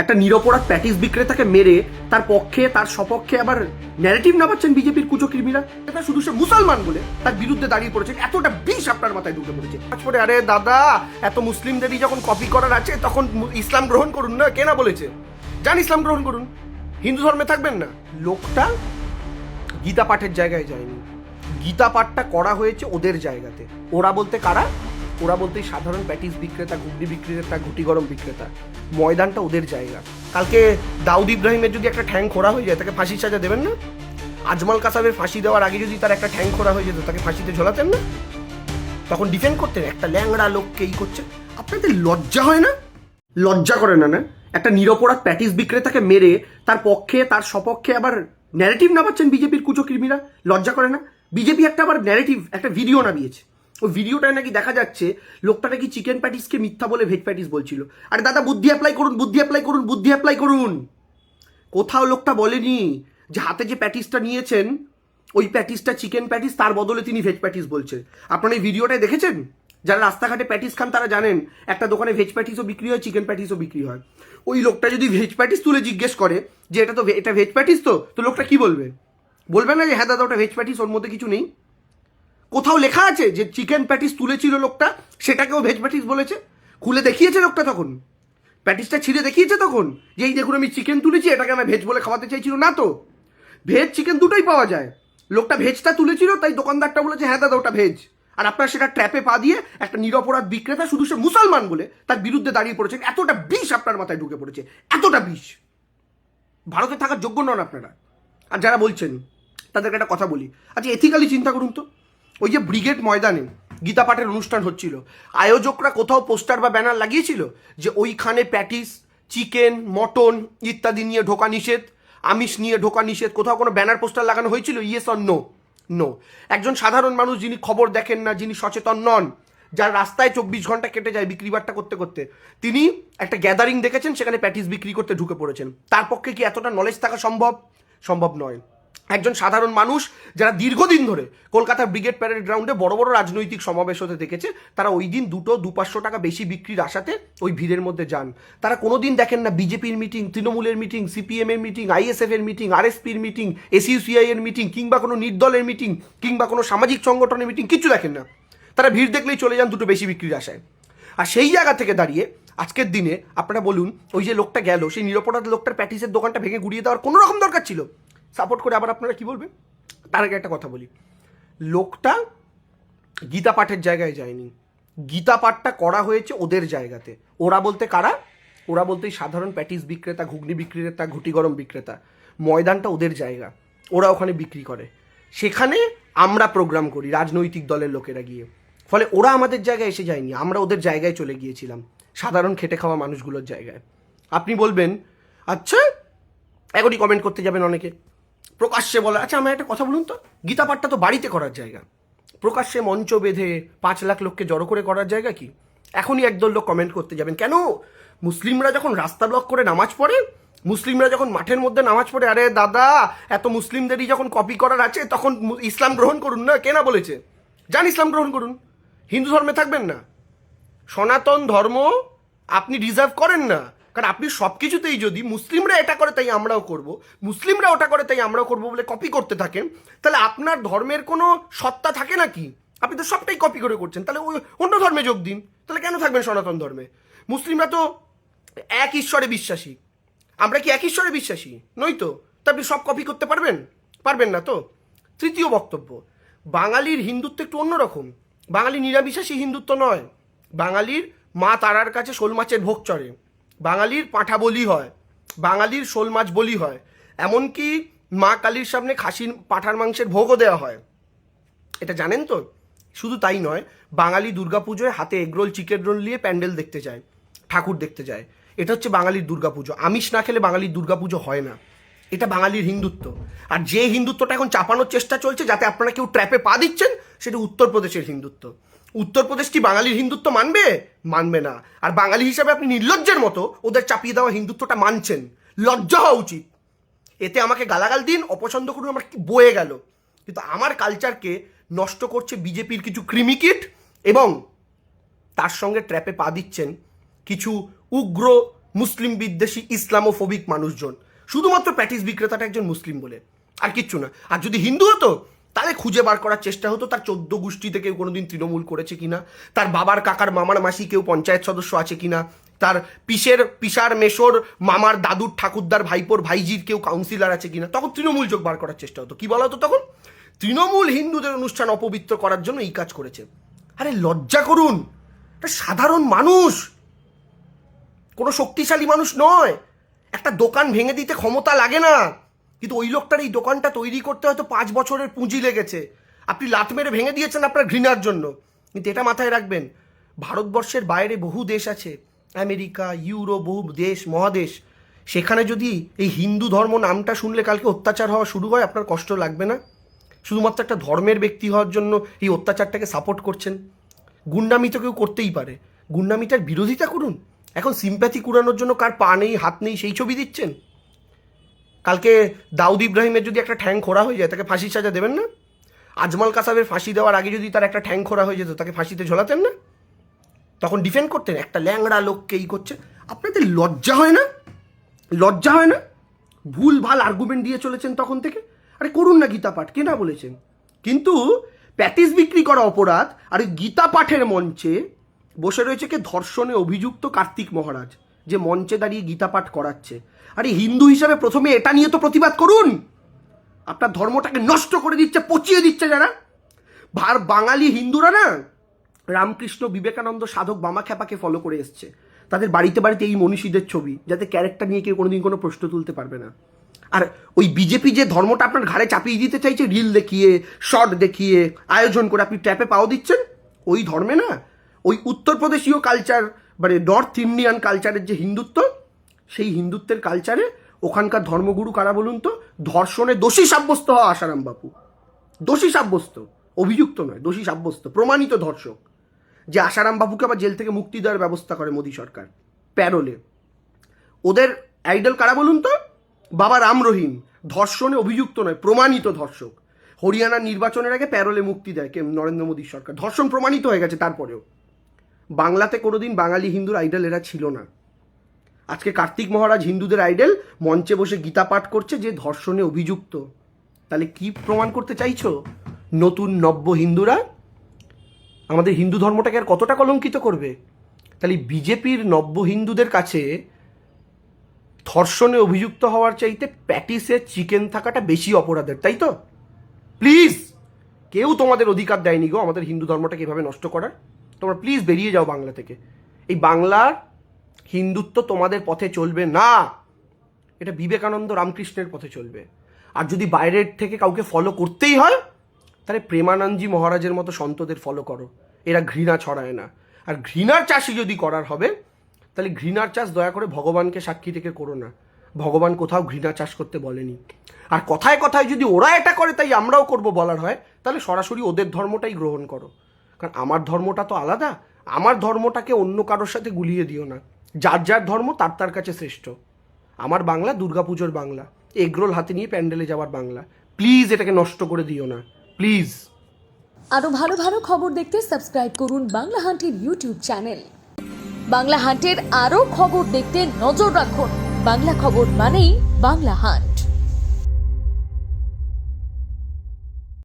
একটা নিরপরাধ প্যাটিস বিক্রেতাকে মেরে তার পক্ষে তার সপক্ষে আবার ন্যারেটিভ না পাচ্ছেন বিজেপির কুচক্রিমিরা। এটা শুধু সে মুসলমান বলে তার বিরুদ্ধে দাঁড়িয়ে পড়েছে, এতটা বিষ আপনার মাথায় ঢুকে পড়েছে। তারপরে আরে দাদা, এত মুসলিমদেরই যখন কপি করার আছে তখন ইসলাম গ্রহণ করুন না, কে না বলেছে? যান ইসলাম গ্রহণ করুন, হিন্দু ধর্মে থাকবেন না। লোকটা গীতা পাঠের জায়গায় যায়নি, গীতা পাঠটা করা হয়েছে ওদের জায়গাতে। ওরা বলতে কারা? ওরা বলতে সাধারণ প্যাটিস বিক্রেতা, ঘুগনি বিক্রেতা, ঘুটি গরম বিক্রেতা। ময়দানটা ওদের জায়গা। কালকে দাউদ ইব্রাহিমের যদি একটা ঠ্যাং খোঁড়া হয়ে যায়, তাকে ফাঁসির সাজা দেবেন না? আজমাল কাসাবের ফাঁসি দেওয়ার আগে যদি তার একটা ঠ্যাং খোঁড়া হয়ে যেত, তাকে ফাঁসিতে ঝোলাতেন না? তখন ডিফেন্ড করতেন একটা ল্যাংড়া লোককে এই করছে। আপনাদের লজ্জা হয় না? লজ্জা করে না? না, একটা নিরপরাধ প্যাটিস বিক্রেতাকে মেরে তার পক্ষে তার সপক্ষে আবার ন্যারেটিভ না পাচ্ছেন বিজেপির কুচক্রিমিরা। লজ্জা করে না? বিজেপি একটা আবার ন্যারেটিভ, একটা ভিডিও নামিয়েছে। ওই ভিডিওটায় নাকি দেখা যাচ্ছে লোকটা নাকি চিকেন প্যাটিসকে মিথ্যা বলে ভেজ প্যাটিস বলছিল। আরে দাদা, বুদ্ধি অ্যাপ্লাই করুন, বুদ্ধি অ্যাপ্লাই করুন, বুদ্ধি অ্যাপ্লাই করুন। কোথাও লোকটা বলেনি যে হাতে যে প্যাটিসটা নিয়েছেন ওই প্যাটিসটা চিকেন প্যাটিস, তার বদলে তিনি ভেজ প্যাটিস বলছেন। আপনারা এই ভিডিওটায় দেখেছেন? যারা রাস্তাঘাটে প্যাটিস খান তারা জানেন একটা দোকানে ভেজ প্যাটিসও বিক্রি হয়, চিকেন প্যাটিসও বিক্রি হয়। ওই লোকটা যদি ভেজ প্যাটিস তুলে জিজ্ঞেস করে যে এটা ভেজ প্যাটিস তো লোকটা কি বলবে? বলবে না যে হ্যাঁ দাদা ওটা ভেজ প্যাটিস, ওর মধ্যে কিছু নেই? কোথাও লেখা আছে যে চিকেন প্যাটিস তুলেছিল লোকটা, সেটাকেও ভেজ প্যাটিস বলেছে? খুলে দেখিয়েছে লোকটা তখন? প্যাটিসটা ছিঁড়ে দেখিয়েছে তখন যে এই দেখুন আমি চিকেন তুলেছি, এটাকে আমি ভেজ বলে খাওয়াতে চাইছিল? না তো, ভেজ চিকেন দুটোই পাওয়া যায়। লোকটা ভেজটা তুলেছিল, তাই দোকানদারটা বলেছে হ্যাঁ দাদা ওটা ভেজ। আর আপনারা সেটা ট্র্যাপে পা দিয়ে একটা নিরপরাধ বিক্রেতা শুধু সে মুসলমান বলে তার বিরুদ্ধে দাঁড়িয়ে পড়েছেন। এতটা বিষ আপনার মাথায় ঢুকে পড়েছে, এতটা বিষ। ভারতে থাকার যোগ্য নন আপনারা। আর যারা বলছেন তাদেরকে একটা কথা বলি, আচ্ছা এথিক্যালি চিন্তা করুন তো। ওই যে ব্রিগেড ময়দানে গীতা পাঠের অনুষ্ঠান হচ্ছিল, আয়োজকরা কোথাও পোস্টার বা ব্যানার লাগিয়েছিল যে ওইখানে প্যাটিস, চিকেন, মটন ইত্যাদি নিয়ে ঢোকা নিষেধ, আমিষ নিয়ে ঢোকা নিষেধ? কোথাও কোনো ব্যানার পোস্টার লাগানো হয়েছিল? Yes or no? নো। একজন সাধারণ মানুষ যিনি খবর দেখেন না, যিনি সচেতন নন, যার রাস্তায় 24 ঘন্টা কেটে যায় বিক্রি বাট্টা করতে করতে, তিনি একটা গ্যাদারিং দেখেছেন, সেখানে প্যাটিস বিক্রি করতে ঢুকে পড়েছেন। তার পক্ষে কি এতটা নলেজ থাকা সম্ভব? সম্ভব নয়। একজন সাধারণ মানুষ যারা দীর্ঘদিন ধরে কলকাতার ব্রিগেড প্যারেড গ্রাউন্ডে বড় বড় রাজনৈতিক সমাবেশ হতে দেখেছে, তারা ওই দিন 200-500 টাকা বেশি বিক্রির আশাতে ওই ভিড়ের মধ্যে যান। তারা কোনোদিন দেখেন না বিজেপির মিটিং, তৃণমূলের মিটিং, সিপিএমের মিটিং, আইএসএফের মিটিং, আরএসপির মিটিং, এসইউসিআই এর মিটিং, কিংবা কোনো নির্দলের মিটিং, কিংবা কোনো সামাজিক সংগঠনের মিটিং, কিছু দেখেন না। তারা ভিড় দেখলেই চলে যান দুটো বেশি বিক্রির আশায়। আর সেই জায়গা থেকে দাঁড়িয়ে আজকের দিনে আপনারা বলুন, ওই যে লোকটা গেল, সেই নিরপরাধ লোকটার প্যাটিসের দোকানটা ভেঙে গুড়িয়ে দেওয়ার কোনো রকম দরকার ছিল? সাপোর্ট করে আবার আপনারা কি বলবেন? তার আগে একটা কথা বলি, লোকটা গীতা পাঠের জায়গায় যায়নি, গীতা পাঠটা করা হয়েছে ওদের জায়গাতে। ওরা বলতে কারা? ওরা বলতে সাধারণ প্যাটিস বিক্রেতা, ঘুগনি বিক্রেতা, ঘুটি গরম বিক্রেতা। ময়দানটা ওদের জায়গা, ওরা ওখানে বিক্রি করে, সেখানে আমরা প্রোগ্রাম করি রাজনৈতিক দলের লোকেরা গিয়ে। ফলে ওরা আমাদের জায়গায় এসে যায়নি, আমরা ওদের জায়গায় চলে গিয়েছিলাম, সাধারণ খেটে খাওয়া মানুষগুলোর জায়গায়। আপনি বলবেন আচ্ছা, এখনই কমেন্ট করতে যাবেন অনেকে, প্রকাশ্যে বলে। আচ্ছা আমার একটা কথা বলুন তো, গীতা পাঠটা তো বাড়িতে করার জায়গা, প্রকাশ্যে মঞ্চ বেঁধে 5 লাখ লোককে জড়ো করে করার জায়গা কি? এখনই একদল লোক কমেন্ট করতে যাবেন, কেন মুসলিমরা যখন রাস্তা ব্লক করে নামাজ পড়ে, মুসলিমরা যখন মাঠের মধ্যে নামাজ পড়ে, আরে দাদা এত মুসলিমদেরই যখন কপি করার আছে তখন ইসলাম গ্রহণ করুন না, কে না বলেছে? যান ইসলাম গ্রহণ করুন, হিন্দু ধর্মে থাকবেন না। সনাতন ধর্ম আপনি ডিজার্ভ করেন না, কারণ আপনি সব কিছুতেই যদি মুসলিমরা এটা করে তাই আমরাও করব, মুসলিমরা ওটা করে তাই আমরাও করবো বলে কপি করতে থাকেন, তাহলে আপনার ধর্মের কোনো সত্তা থাকে নাকি? আপনি তো সবটাই কপি করে করছেন, তাহলে ওই অন্য ধর্মে যোগ দিন। তাহলে কেন থাকবেন সনাতন ধর্মে? মুসলিমরা তো এক ঈশ্বরে বিশ্বাসী, আমরা কি এক ঈশ্বরে বিশ্বাসী নই? তো আপনি সব কপি করতে পারবেন? পারবেন না তো। তৃতীয় বক্তব্য, বাঙালির হিন্দুত্ব একটু অন্যরকম। বাঙালি নিরামিষাসী হিন্দুত্ব নয়, বাঙালির মা তারার কাছে শোল মাছের ভোগ চড়ে, বাঙালির পাঁঠা বলি হয়, বাঙালির শোল মাছ বলি হয়, এমনকি মা কালীর সামনে খাসির পাঁঠার মাংসের ভোগও দেওয়া হয়। এটা জানেন তো? শুধু তাই নয়, বাঙালি দুর্গাপুজোয় হাতে এগরোল, চিকেন রোল নিয়ে প্যান্ডেল দেখতে যায়, ঠাকুর দেখতে যায়। এটা হচ্ছে বাঙালির দুর্গাপুজো। আমিষ না খেলে বাঙালির দুর্গাপুজো হয় না, এটা বাঙালির হিন্দুত্ব। আর যে হিন্দুত্বটা এখন চাপানোর চেষ্টা চলছে, যাতে আপনারা কেউ ট্র্যাপে পা দিচ্ছেন, সেটা উত্তরপ্রদেশের হিন্দুত্ব। উত্তরপ্রদেশ কি বাঙালির হিন্দুত্ব মানবে? মানবে না। আর বাঙালি হিসাবে আপনি নির্লজ্জের মতো ওদের চাপিয়ে দেওয়া হিন্দুত্বটা মানছেন, লজ্জা হওয়া উচিত। এতে আমাকে গালাগাল দিন, অপছন্দ করুন, আমার কি বয়ে গেল, কিন্তু আমার কালচারকে নষ্ট করছে বিজেপির কিছু ক্রিমিকিট, এবং তার সঙ্গে ট্র্যাপে পা দিচ্ছেন কিছু উগ্র মুসলিম বিদ্বেষী ইসলামোফোবিক মানুষজন, শুধুমাত্র প্যাটিস বিক্রেতাটা একজন মুসলিম বলে, আর কিচ্ছু না। আর যদি হিন্দু হতো তাহলে খুঁজে বার করার চেষ্টা হতো তার 14 গোষ্ঠীতে কেউ কোনোদিন তৃণমূল করেছে কিনা, তার বাবার কাকার মামার মাসি কেউ পঞ্চায়েত সদস্য আছে কিনা, তার পিসার মেশোর মামার দাদুর ঠাকুরদার ভাইপোর ভাইজির কেউ কাউন্সিলর আছে কিনা, তখন তৃণমূল যোগ বার করার চেষ্টা হতো। কি বলা হতো তখন? তৃণমূল হিন্দুদের অনুষ্ঠান অপবিত্র করার জন্য এই কাজ করেছে। আরে লজ্জা করুন, একটা সাধারণ মানুষ, কোনো শক্তিশালী মানুষ নয়, একটা দোকান ভেঙে দিতে ক্ষমতা লাগে না, কিন্তু ওই লোকটার এই দোকানটা তৈরি করতে হয়তো 5 বছরের পুঁজি লেগেছে। আপনি লাত মেরে ভেঙে দিয়েছেন আপনার ঘৃণার জন্য। কিন্তু এটা মাথায় রাখবেন, ভারতবর্ষের বাইরে বহু দেশ আছে, আমেরিকা, ইউরোপ, বহু দেশ, মহাদেশ, সেখানে যদি এই হিন্দু ধর্ম নামটা শুনলে কালকে অত্যাচার হওয়া শুরু হয়, আপনার কষ্ট লাগবে না? শুধুমাত্র একটা ধর্মের ব্যক্তি হওয়ার জন্য এই অত্যাচারটাকে সাপোর্ট করছেন। গুন্ডামি তো কেউ করতেই পারে, গুন্ডামিটার বিরোধিতা করুন। এখন সিম্প্যাথি কুড়ানোর জন্য কার পা নেই হাত নেই সেই ছবি দিচ্ছেন। কালকে দাউদ ইব্রাহিমের যদি একটা ঠ্যাং খোঁড়া হয়ে যায়, তাকে ফাঁসির সাজা দেবেন না? আজমাল কাসাবের ফাঁসি দেওয়ার আগে যদি তার একটা ঠ্যাং খোঁড়া হয়ে যেত, তাকে ফাঁসিতে ঝোলাতেন না? তখন ডিফেন্ড করতেন একটা ল্যাংড়া লোককে এই করছে। আপনাদের লজ্জা হয় না? লজ্জা হয় না? ভুল ভাল আর্গুমেন্ট দিয়ে চলেছেন তখন থেকে। আরে করুন না গীতা পাঠ, কে না বলেছেন? কিন্তু প্যাটিস বিক্রি করা অপরাধ, আর গীতা পাঠের মঞ্চে বসে রয়েছে কে? ধর্ষণে অভিযুক্ত কার্তিক মহারাজ, যে মঞ্চে দাঁড়িয়ে গীতা পাঠ করাচ্ছে। আরে হিন্দু হিসাবে প্রথমে এটা নিয়ে তো প্রতিবাদ করুন। আপনার ধর্মটাকে নষ্ট করে দিচ্ছে, পচিয়ে দিচ্ছে যারা। বাঙালি হিন্দুরা না রামকৃষ্ণ, বিবেকানন্দ, সাধক বামা খ্যাপাকে ফলো করে এসছে। তাদের বাড়িতে বাড়িতে এই মনীষীদের ছবি, যাতে ক্যারেক্টার নিয়ে কেউ কোনোদিন কোনো প্রশ্ন তুলতে পারবে না। আর ওই বিজেপি যে ধর্মটা আপনার ঘাড়ে চাপিয়ে দিতে চাইছে, রিল দেখিয়ে, শর্ট দেখিয়ে, আয়োজন করে আপনি ট্যাপে পাও দিচ্ছেন, ওই ধর্মে না ওই উত্তরপ্রদেশীয় কালচার, মানে নর্থ ইন্ডিয়ান কালচারের যে হিন্দুত্ব, সেই হিন্দুত্বের কালচারে ওখানকার ধর্মগুরু কারা বলুন তো? ধর্ষণে দোষী সাব্যস্ত হওয়া আসারাম বাপু। দোষী সাব্যস্ত, অভিযুক্ত নয়, দোষী সাব্যস্ত, প্রমাণিত ধর্ষক, যে আসারাম বাবুকে আবার জেল থেকে মুক্তি দেওয়ার ব্যবস্থা করে মোদী সরকার প্যারোলে। ওদের আইডল কারা বলুন তো? বাবা রাম রহিম, ধর্ষণে অভিযুক্ত নয়, প্রমাণিত ধর্ষক। হরিয়ানার নির্বাচনের আগে প্যারোলে মুক্তি দেয় কে? নরেন্দ্র মোদীর সরকার। ধর্ষণ প্রমাণিত হয়ে গেছে, তারপরেও বাংলাতে কোনোদিন বাঙালি হিন্দুর আইডল এরা ছিল না। আজকে কার্তিক মহারাজ হিন্দুদের আইডল, মঞ্চে বসে গীতা পাঠ করছে যে ধর্ষণে অভিযুক্ত। তাহলে কি প্রমাণ করতে চাইছো? নতুন নব্য হিন্দুরা আমাদের হিন্দু ধর্মটাকে আর কতটা কলঙ্কিত করবে? তাহলে বিজেপির নব্য হিন্দুদের কাছে ধর্ষণে অভিযুক্ত হওয়ার চাইতে প্যাটিসে চিকেন থাকাটা বেশি অপরাধের, তাই তো? প্লিজ, কেউ তোমাদের অধিকার দেয়নি গো আমাদের হিন্দু ধর্মটাকে এভাবে নষ্ট করার। তোমরা প্লিজ বেরিয়ে যাও বাংলা থেকে। এই বাংলার হিন্দুত্ব তোমাদের পথে চলবে না, এটা বিবেকানন্দ রামকৃষ্ণের পথে চলবে। আর যদি বাইরের থেকে কাউকে ফলো করতেই হয়, তাহলে প্রেমানন্দজি মহারাজের মতো সন্তদের ফলো করো। এরা ঘৃণা ছড়ায় না। আর ঘৃণার চাষই যদি করার হবে, তাহলে ঘৃণার চাষ দয়া করে ভগবানকে সাক্ষী থেকে করো না। ভগবান কোথাও ঘৃণা চাষ করতে বলেনি। আর কথায় কথায় যদি ওরা এটা করে তাই আমরাও করব বলার হয়, তাহলে সরাসরি ওদের ধর্মটাই গ্রহণ করো। কারণ আমার ধর্মটা তো আলাদা। আমার ধর্মটাকে অন্য কারোর সাথে গুলিয়ে দিও না। যার যার ধর্ম তার তার কাছে শ্রেষ্ঠ। আমার বাংলা দুর্গাপুজোর বাংলা, এগরোল হাতে নিয়ে প্যান্ডেলে যাওয়ার বাংলা। প্লিজ এটাকে নষ্ট করে দিও না, প্লিজ। আরো ভালো ভালো খবর দেখতে সাবস্ক্রাইব করুন বাংলা হান্টের ইউটিউব চ্যানেল। বাংলা হান্টের আরো খবর দেখতে নজর রাখুন। বাংলা খবর মানেই বাংলা হান্ট।